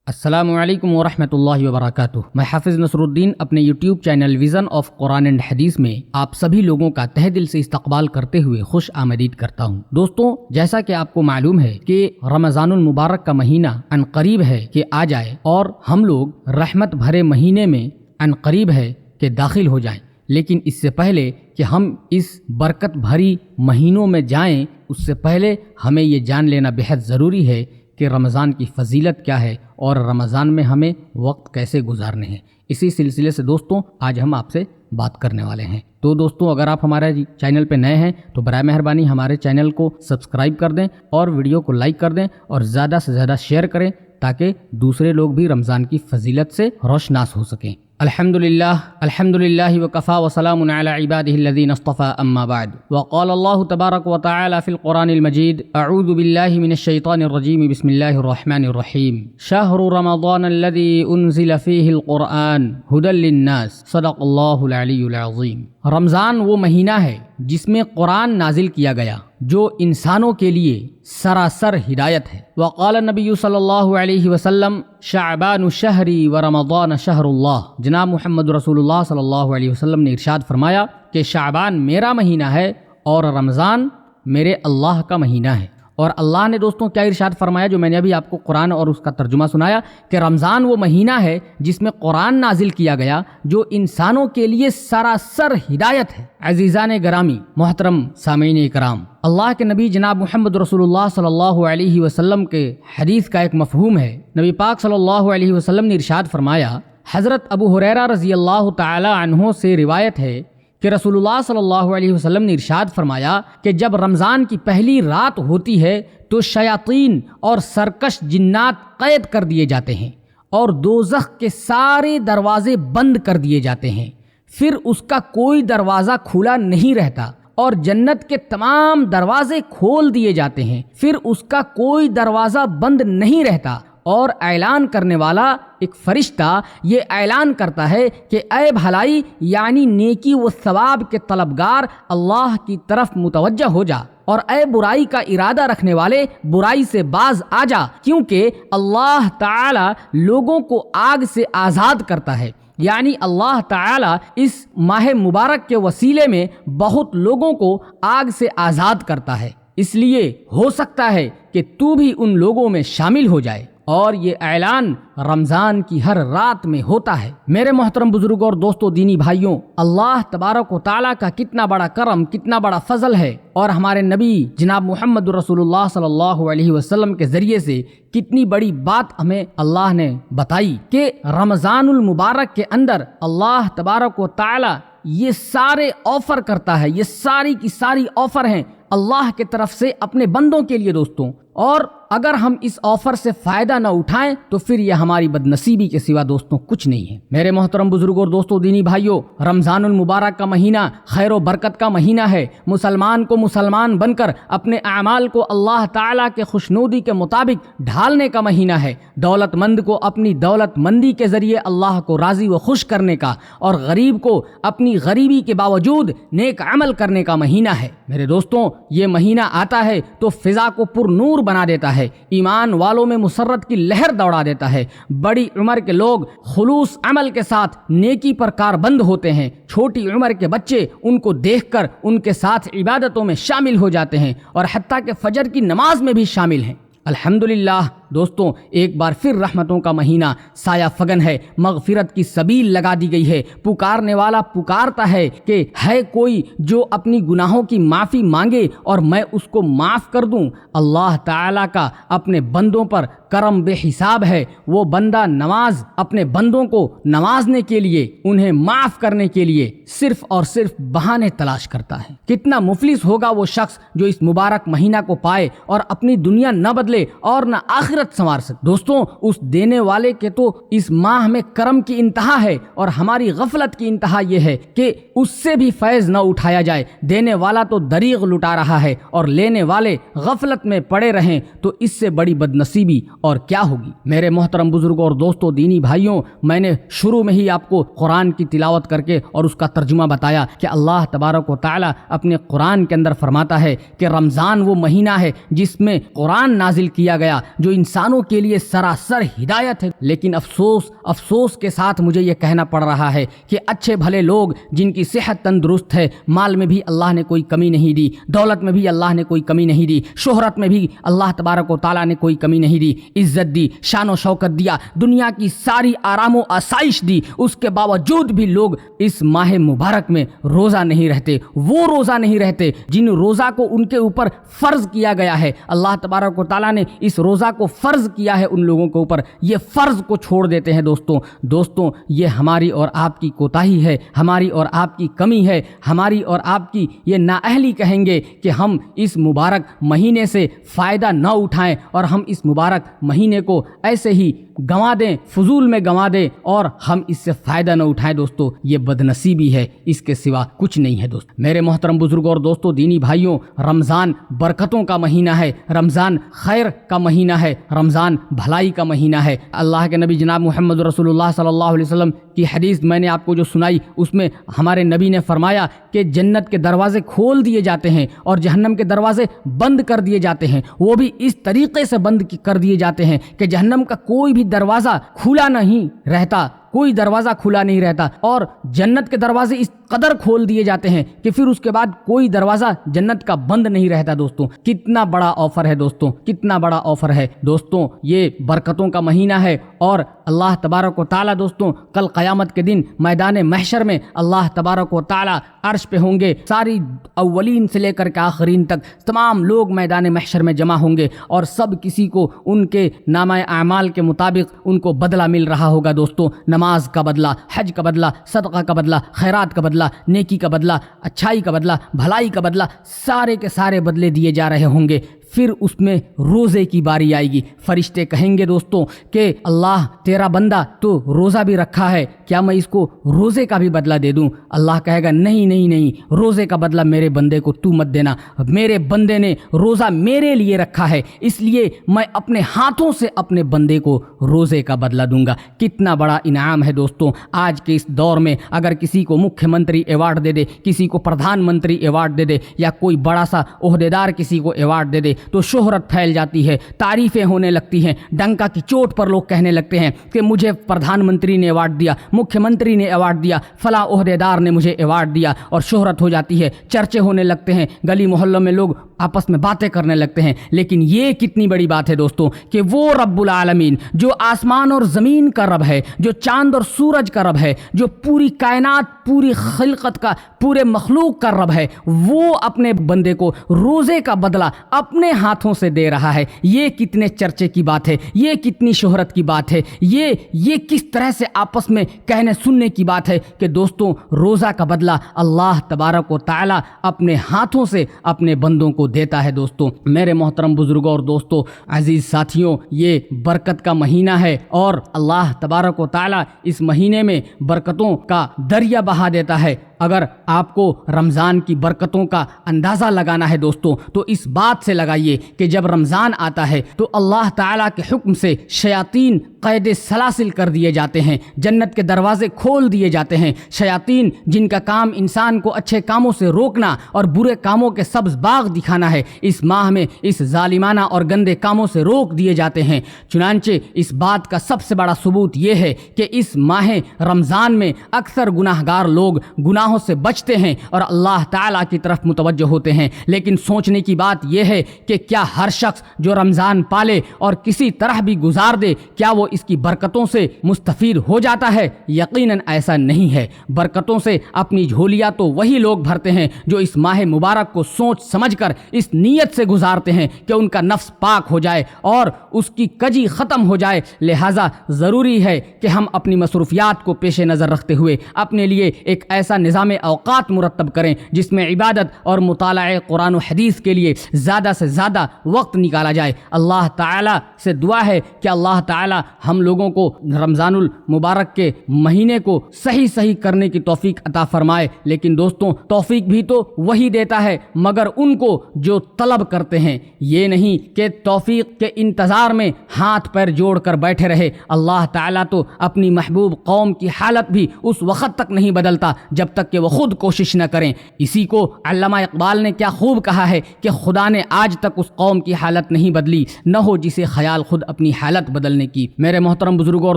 السلام علیکم ورحمۃ اللہ وبرکاتہ۔ میں حافظ نصر الدین اپنے YouTube channel vision of Quran and حدیث میں آپ سبھی لوگوں کا تہہ دل سے استقبال کرتے ہوئے خوش آمدید کرتا ہوں۔ دوستوں، جیسا کہ آپ کو معلوم ہے کہ رمضان المبارک کا مہینہ عن قریب ہے کہ آ جائے اور ہم لوگ رحمت بھرے مہینے میں عن قریب ہے کہ داخل ہو جائیں، لیکن اس سے پہلے کہ ہم اس برکت بھری مہینوں میں جائیں، اس سے پہلے ہمیں یہ جان لینا بہت ضروری ہے کہ رمضان کی فضیلت کیا ہے اور رمضان میں ہمیں وقت کیسے گزارنے ہیں۔ اسی سلسلے سے دوستوں آج ہم آپ سے بات کرنے والے ہیں۔ تو دوستوں، اگر آپ ہمارے چینل پہ نئے ہیں تو برائے مہربانی ہمارے چینل کو سبسکرائب کر دیں اور ویڈیو کو لائک کر دیں اور زیادہ سے زیادہ شیئر کریں تاکہ دوسرے لوگ بھی رمضان کی فضیلت سے روشناس ہو سکیں۔ الحمدللہ وکفا وسلام علی عباده الذین اصطفى اما بعد وقال اللہ تبارک وتعالی فی القرآن المجید اعوذ باللہ من الشیطان الرجیم بسم اللہ الرحمن الرحیم شہر رمضان الذی انزل فیہ القرآن ھدی للناس صدق اللہ العلی العظیم۔ رمضان وہ مہینہ ہے جس میں قرآن نازل کیا گیا جو انسانوں کے لیے سراسر ہدایت ہے۔ وقال النبی صلی اللہ علیہ وسلم شعبان شہری و رمضان شہر اللہ۔ جناب محمد رسول اللہ صلی اللہ علیہ وسلم نے ارشاد فرمایا کہ شعبان میرا مہینہ ہے اور رمضان میرے اللہ کا مہینہ ہے۔ اور اللہ نے دوستوں کیا ارشاد فرمایا جو میں نے ابھی آپ کو قرآن اور اس کا ترجمہ سنایا کہ رمضان وہ مہینہ ہے جس میں قرآن نازل کیا گیا جو انسانوں کے لیے سراسر ہدایت ہے۔ عزیزان گرامی، محترم سامعین اکرام، اللہ کے نبی جناب محمد رسول اللہ صلی اللہ علیہ وسلم کے حدیث کا ایک مفہوم ہے۔ نبی پاک صلی اللہ علیہ وسلم نے ارشاد فرمایا، حضرت ابو ہریرہ رضی اللہ تعالی عنہ سے روایت ہے کہ رسول اللہ صلی اللہ علیہ وسلم نے ارشاد فرمایا کہ جب رمضان کی پہلی رات ہوتی ہے تو شیاطین اور سرکش جنات قید کر دیے جاتے ہیں اور دوزخ کے سارے دروازے بند کر دیے جاتے ہیں، پھر اس کا کوئی دروازہ کھلا نہیں رہتا، اور جنت کے تمام دروازے کھول دیے جاتے ہیں، پھر اس کا کوئی دروازہ بند نہیں رہتا، اور اعلان کرنے والا ایک فرشتہ یہ اعلان کرتا ہے کہ اے بھلائی یعنی نیکی و ثواب کے طلبگار اللہ کی طرف متوجہ ہو جا، اور اے برائی کا ارادہ رکھنے والے برائی سے باز آ جا، کیونکہ اللہ تعالی لوگوں کو آگ سے آزاد کرتا ہے۔ یعنی اللہ تعالی اس ماہ مبارک کے وسیلے میں بہت لوگوں کو آگ سے آزاد کرتا ہے، اس لیے ہو سکتا ہے کہ تو بھی ان لوگوں میں شامل ہو جائے، اور یہ اعلان رمضان کی ہر رات میں ہوتا ہے۔ میرے محترم بزرگوں اور دوستوں، دینی بھائیوں، اللہ تبارک و تعالیٰ کا کتنا بڑا کرم، کتنا بڑا فضل ہے، اور ہمارے نبی جناب محمد رسول اللہ صلی اللہ علیہ وسلم کے ذریعے سے کتنی بڑی بات ہمیں اللہ نے بتائی کہ رمضان المبارک کے اندر اللہ تبارک و تعالیٰ یہ سارے آفر کرتا ہے، یہ ساری کی ساری آفر ہیں اللہ کے طرف سے اپنے بندوں کے لیے دوستوں، اور اگر ہم اس آفر سے فائدہ نہ اٹھائیں تو پھر یہ ہماری بد نصیبی کے سوا دوستوں کچھ نہیں ہے۔ میرے محترم بزرگوں اور دوستوں، دینی بھائیوں، رمضان المبارک کا مہینہ خیر و برکت کا مہینہ ہے۔ مسلمان کو مسلمان بن کر اپنے اعمال کو اللہ تعالیٰ کے خوشنودی کے مطابق ڈھالنے کا مہینہ ہے، دولت مند کو اپنی دولت مندی کے ذریعے اللہ کو راضی و خوش کرنے کا، اور غریب کو اپنی غریبی کے باوجود نیک عمل کرنے کا مہینہ ہے۔ میرے دوستوں، یہ مہینہ آتا ہے تو فضا کو پر نور بنا دیتا ہے، ایمان والوں میں مسرت کی لہر دوڑا دیتا ہے، بڑی عمر کے لوگ خلوص عمل کے ساتھ نیکی پر کاربند ہوتے ہیں، چھوٹی عمر کے بچے ان کو دیکھ کر ان کے ساتھ عبادتوں میں شامل ہو جاتے ہیں، اور حتیٰ کہ فجر کی نماز میں بھی شامل ہیں۔ الحمدللہ دوستوں، ایک بار پھر رحمتوں کا مہینہ سایہ فگن ہے، مغفرت کی سبیل لگا دی گئی ہے، پکارنے والا پکارتا ہے کہ ہے کوئی جو اپنی گناہوں کی معافی مانگے اور میں اس کو معاف کر دوں۔ اللہ تعالیٰ کا اپنے بندوں پر کرم بے حساب ہے، وہ بندہ نواز اپنے بندوں کو نوازنے کے لیے، انہیں معاف کرنے کے لیے صرف اور صرف بہانے تلاش کرتا ہے۔ کتنا مفلس ہوگا وہ شخص جو اس مبارک مہینہ کو پائے اور اپنی دنیا نہ بدلے اور نہ آخرت سنوار سکے۔ دوستوں، اس دینے والے کے تو اس ماہ میں کرم کی انتہا ہے، اور ہماری غفلت کی انتہا یہ ہے کہ اس سے بھی فیض نہ اٹھایا جائے۔ دینے والا تو دریغ لٹا رہا ہے اور لینے والے غفلت میں پڑے رہیں تو اس سے بڑی بد نصیبی اور کیا ہوگی۔ میرے محترم بزرگوں اور دوستوں، دینی بھائیوں، میں نے شروع میں ہی آپ کو قرآن کی تلاوت کر کے اور اس کا ترجمہ بتایا کہ اللہ تبارک و تعالی اپنے قرآن کے اندر فرماتا ہے کہ رمضان وہ مہینہ ہے جس میں قرآن نازل کیا گیا جو انسانوں کے لیے سراسر ہدایت ہے، لیکن افسوس کے ساتھ مجھے یہ کہنا پڑ رہا ہے کہ اچھے بھلے لوگ جن کی صحت تندرست ہے، مال میں بھی اللہ نے کوئی کمی نہیں دی، دولت میں بھی اللہ نے کوئی کمی نہیں دی، شہرت میں بھی اللہ تبارک و تعالیٰ نے کوئی کمی نہیں دی، عزت دی، شان و شوکت دیا، دنیا کی ساری آرام و آسائش دی، اس کے باوجود بھی لوگ اس ماہ مبارک میں روزہ نہیں رہتے، وہ روزہ نہیں رہتے جن روزہ کو ان کے اوپر فرض کیا گیا ہے۔ اللہ تبارک و تعالیٰ نے اس روزہ کو فرض کیا ہے ان لوگوں کے اوپر، یہ فرض کو چھوڑ دیتے ہیں۔ دوستوں یہ ہماری اور آپ کی کوتاہی ہے، ہماری اور آپ کی کمی ہے، ہماری اور آپ کی یہ نااہلی کہیں گے کہ ہم اس مبارک مہینے سے فائدہ نہ اٹھائیں اور ہم اس مبارک مہینے کو ایسے ہی گنوا دیں، فضول میں گنوا دیں اور ہم اس سے فائدہ نہ اٹھائیں۔ دوستو یہ بدنصیبی ہے، اس کے سوا کچھ نہیں ہے۔ دوست میرے محترم بزرگوں اور دوستو دینی بھائیوں، رمضان برکتوں کا مہینہ ہے، رمضان خیر کا مہینہ ہے، رمضان بھلائی کا مہینہ ہے۔ اللہ کے نبی جناب محمد رسول اللہ صلی اللہ علیہ وسلم کی حدیث میں نے آپ کو جو سنائی، اس میں ہمارے نبی نے فرمایا کہ جنت کے دروازے کھول دیے جاتے ہیں اور جہنم کے دروازے بند کر دیے جاتے ہیں، وہ بھی اس طریقے سے بند کر دیے جاتے ہیں کہ جہنم کا کوئی بھی دروازہ کھلا نہیں رہتا، کوئی دروازہ کھلا نہیں رہتا، اور جنت کے دروازے اس قدر کھول دیے جاتے ہیں کہ پھر اس کے بعد کوئی دروازہ جنت کا بند نہیں رہتا۔ دوستوں کتنا بڑا آفر ہے، دوستوں کتنا بڑا آفر ہے۔ دوستوں یہ برکتوں کا مہینہ ہے اور اللہ تبارک و تعالیٰ دوستوں کل قیامت کے دن میدان محشر میں اللہ تبارک و تعالیٰ عرش پہ ہوں گے، ساری اولین سے لے کر کے آخرین تک تمام لوگ میدان محشر میں جمع ہوں گے اور سب کسی کو ان کے نامہ اعمال کے مطابق ان کو بدلہ مل رہا ہوگا۔ دوستوں نماز کا بدلہ، حج کا بدلہ، صدقہ کا بدلہ، خیرات کا بدلہ، نیکی کا بدلہ، اچھائی کا بدلہ، بھلائی کا بدلہ، سارے کے سارے بدلے دیے جا رہے ہوں گے۔ پھر اس میں روزے کی باری آئے گی، فرشتے کہیں گے دوستوں کہ اللہ تیرا بندہ تو روزہ بھی رکھا ہے، کیا میں اس کو روزے کا بھی بدلہ دے دوں؟ اللہ کہے گا نہیں، روزے کا بدلہ میرے بندے کو تو مت دینا، میرے بندے نے روزہ میرے لیے رکھا ہے، اس لیے میں اپنے ہاتھوں سے اپنے بندے کو روزے کا بدلہ دوں گا۔ کتنا بڑا انعام ہے دوستوں آج کے اس دور میں۔ اگر کسی کو مکھیہ منتری ایوارڈ دے دے، کسی کو پردھان منتری ایوارڈ دے دے، یا کوئی بڑا سا عہدیدار کسی کو ایوارڈ دے دے تو شہرت پھیل جاتی ہے، تعریفیں ہونے لگتی ہیں، ڈنکا کی چوٹ پر لوگ کہنے لگتے ہیں کہ مجھے پردھان منتری نے ایوارڈ دیا، مکھیہ منتری نے ایوارڈ دیا، فلاں عہدیدار نے مجھے ایوارڈ دیا، اور شہرت ہو جاتی ہے، چرچے ہونے لگتے ہیں، گلی محلوں میں لوگ آپس میں باتیں کرنے لگتے ہیں۔ لیکن یہ کتنی بڑی بات ہے دوستوں کہ وہ رب العالمین جو آسمان اور زمین کا رب ہے، جو چاند اور سورج کا رب ہے، جو پوری کائنات، پوری خلقت کا، پورے مخلوق کا رب ہے، وہ اپنے بندے کو روزے کا بدلہ اپنے ہاتھوں سے دے رہا ہے۔ یہ کتنے چرچے کی بات ہے، یہ کتنی شہرت کی بات ہے، یہ کس طرح سے آپس میں کہنے سننے کی بات ہے کہ دوستوں روزہ کا بدلہ اللہ تبارک و تعالی اپنے ہاتھوں سے اپنے بندوں کو دیتا ہے۔ دوستوں میرے محترم بزرگوں اور دوستوں عزیز ساتھیوں، یہ برکت کا مہینہ ہے اور اللہ تبارک و تعالی اس مہینے میں برکتوں کا دریا بہا دیتا ہے۔ اگر آپ کو رمضان کی برکتوں کا اندازہ لگانا ہے دوستوں تو اس بات سے لگائیے کہ جب رمضان آتا ہے تو اللہ تعالیٰ کے حکم سے شیاطین قید سلاسل کر دیے جاتے ہیں، جنت کے دروازے کھول دیے جاتے ہیں۔ شیاطین جن کا کام انسان کو اچھے کاموں سے روکنا اور برے کاموں کے سبز باغ دکھانا ہے، اس ماہ میں اس ظالمانہ اور گندے کاموں سے روک دیے جاتے ہیں۔ چنانچہ اس بات کا سب سے بڑا ثبوت یہ ہے کہ اس ماہ رمضان میں اکثر گناہ گار لوگ گناہوں سے بچتے ہیں اور اللہ تعالیٰ کی طرف متوجہ ہوتے ہیں۔ لیکن سوچنے کی بات یہ ہے کہ کیا ہر شخص جو رمضان پالے اور کسی طرح بھی گزار دے، کیا وہ اس کی برکتوں سے مستفید ہو جاتا ہے؟ یقیناً ایسا نہیں ہے۔ برکتوں سے اپنی جھولیاں تو وہی لوگ بھرتے ہیں جو اس ماہ مبارک کو سوچ سمجھ کر اس نیت سے گزارتے ہیں کہ ان کا نفس پاک ہو جائے اور اس کی کجی ختم ہو جائے۔ لہٰذا ضروری ہے کہ ہم اپنی مصروفیات کو پیش نظر رکھتے ہوئے اپنے لیے ایک ایسا نظام اوقات مرتب کریں جس میں عبادت اور مطالعہ قرآن و حدیث کے لیے زیادہ سے زیادہ وقت نکالا جائے۔ اللہ تعالیٰ سے دعا ہے کہ اللہ تعالیٰ ہم لوگوں کو رمضان المبارک کے مہینے کو صحیح کرنے کی توفیق عطا فرمائے۔ لیکن دوستوں توفیق بھی تو وہی دیتا ہے مگر ان کو جو طلب کرتے ہیں، یہ نہیں کہ توفیق کے انتظار میں ہاتھ پیر جوڑ کر بیٹھے رہے۔ اللہ تعالیٰ تو اپنی محبوب قوم کی حالت بھی اس وقت تک نہیں بدلتا جب تک کہ وہ خود کوشش نہ کریں۔ اسی کو علامہ اقبال نے کیا خوب کہا ہے کہ خدا نے آج تک اس قوم کی حالت نہیں بدلی، نہ ہو جسے خیال خود اپنی حالت بدلنے کی۔ میرے محترم بزرگوں اور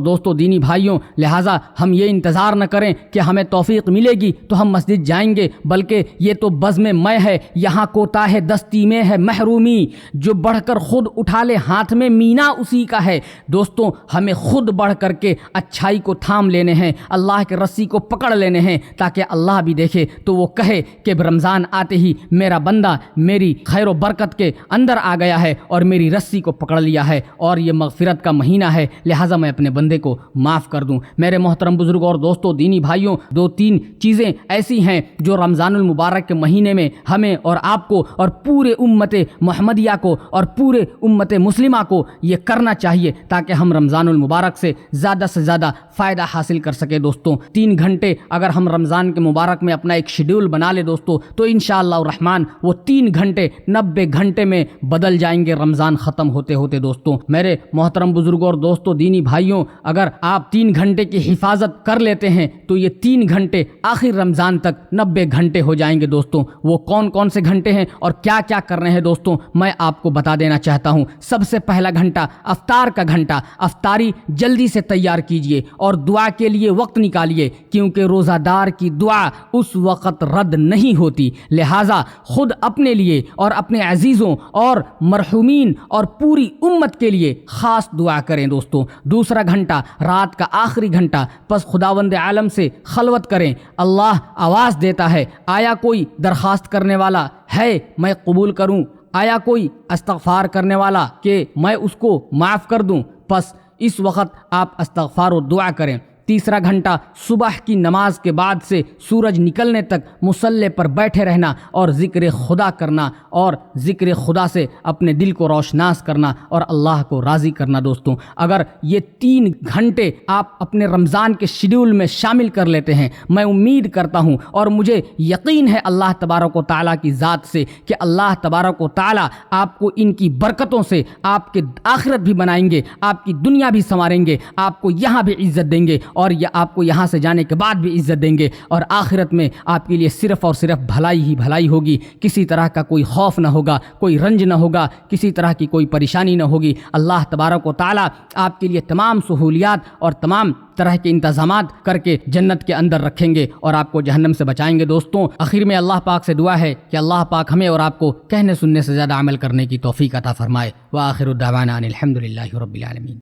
دوستوں دینی بھائیوں، لہٰذا ہم یہ انتظار نہ کریں کہ ہمیں توفیق ملے گی تو ہم مسجد جائیں گے، بلکہ یہ تو بزم میں ہے، یہاں کوتاہ دستی میں ہے محرومی، جو بڑھ کر خود اٹھا لے ہاتھ میں مینا اسی کا ہے۔ دوستوں ہمیں خود بڑھ کر کے اچھائی کو تھام لینے ہیں، اللہ کے رسی کو پکڑ لینے ہیں، تاکہ اللہ بھی دیکھے تو وہ کہے کہ رمضان آتے ہی میرا بندہ میری خیر و برکت کے اندر آ گیا ہے اور میری رسی کو پکڑ لیا ہے، اور یہ مغفرت کا مہینہ ہے، لہٰذا میں اپنے بندے کو معاف کر دوں۔ میرے محترم بزرگوں اور دوستوں دینی بھائیوں، 2-3 چیزیں ایسی ہیں جو رمضان المبارک کے مہینے میں ہمیں اور آپ کو اور پورے امت محمدیہ کو اور پورے امت مسلمہ کو یہ کرنا چاہیے تاکہ ہم رمضان المبارک سے زیادہ فائدہ حاصل کر سکے۔ دوستوں 3 گھنٹے اگر ہم رمضان کے مبارک میں اپنا ایک شیڈول بنا لے دوستوں، تو انشاءاللہ الرحمن وہ 3 گھنٹے 90 گھنٹے میں بدل جائیں گے رمضان ختم ہوتے ہوتے۔ دوستوں میرے محترم بزرگوں اور دوستوں دینی بھائیوں، اگر آپ 3 گھنٹے کی حفاظت کر لیتے ہیں تو یہ 3 گھنٹے آخر رمضان تک 90 گھنٹے ہو جائیں گے۔ دوستوں وہ کون سے گھنٹے ہیں اور کیا کیا کرنے ہیں دوستوں، میں آپ کو بتا دینا چاہتا ہوں۔ سب سے پہلا گھنٹہ افطار کا گھنٹہ، افطاری جلدی سے تیار کیجئے اور دعا کے لیے وقت نکالیے، کیونکہ روزہ دار کی دعا اس وقت رد نہیں ہوتی، لہٰذا خود اپنے لیے اور اپنے عزیزوں اور مرحومین اور پوری امت کے لیے خاص دعا کریں۔ دوستوں دوسرا گھنٹہ رات کا آخری گھنٹہ، پس خداوند عالم سے خلوت کریں۔ اللہ آواز دیتا ہے، آیا کوئی درخواست کرنے والا ہے میں قبول کروں؟ آیا کوئی استغفار کرنے والا کہ میں اس کو معاف کر دوں؟ پس اس وقت آپ استغفار و دعا کریں۔ تیسرا گھنٹہ صبح کی نماز کے بعد سے سورج نکلنے تک مصلی پر بیٹھے رہنا اور ذکر خدا کرنا، اور ذکر خدا سے اپنے دل کو روشناس کرنا اور اللہ کو راضی کرنا۔ دوستوں اگر یہ 3 گھنٹے آپ اپنے رمضان کے شیڈول میں شامل کر لیتے ہیں، میں امید کرتا ہوں اور مجھے یقین ہے اللہ تبارک و تعالیٰ کی ذات سے کہ اللہ تبارک و تعالیٰ آپ کو ان کی برکتوں سے آپ کے آخرت بھی بنائیں گے، آپ کی دنیا بھی سنواریں گے، آپ کو یہاں بھی عزت دیں گے اور یہ آپ کو یہاں سے جانے کے بعد بھی عزت دیں گے، اور آخرت میں آپ کے لیے صرف اور صرف بھلائی ہی بھلائی ہوگی۔ کسی طرح کا کوئی خوف نہ ہوگا، کوئی رنج نہ ہوگا، کسی طرح کی کوئی پریشانی نہ ہوگی۔ اللہ تبارک و تعالیٰ آپ کے لیے تمام سہولیات اور تمام طرح کے انتظامات کر کے جنت کے اندر رکھیں گے اور آپ کو جہنم سے بچائیں گے۔ دوستوں آخر میں اللہ پاک سے دعا ہے کہ اللہ پاک ہمیں اور آپ کو کہنے سننے سے زیادہ عمل کرنے کی توفیق عطا فرمائے۔ وآخر الدعوانا ان الحمد للہ رب العالمین۔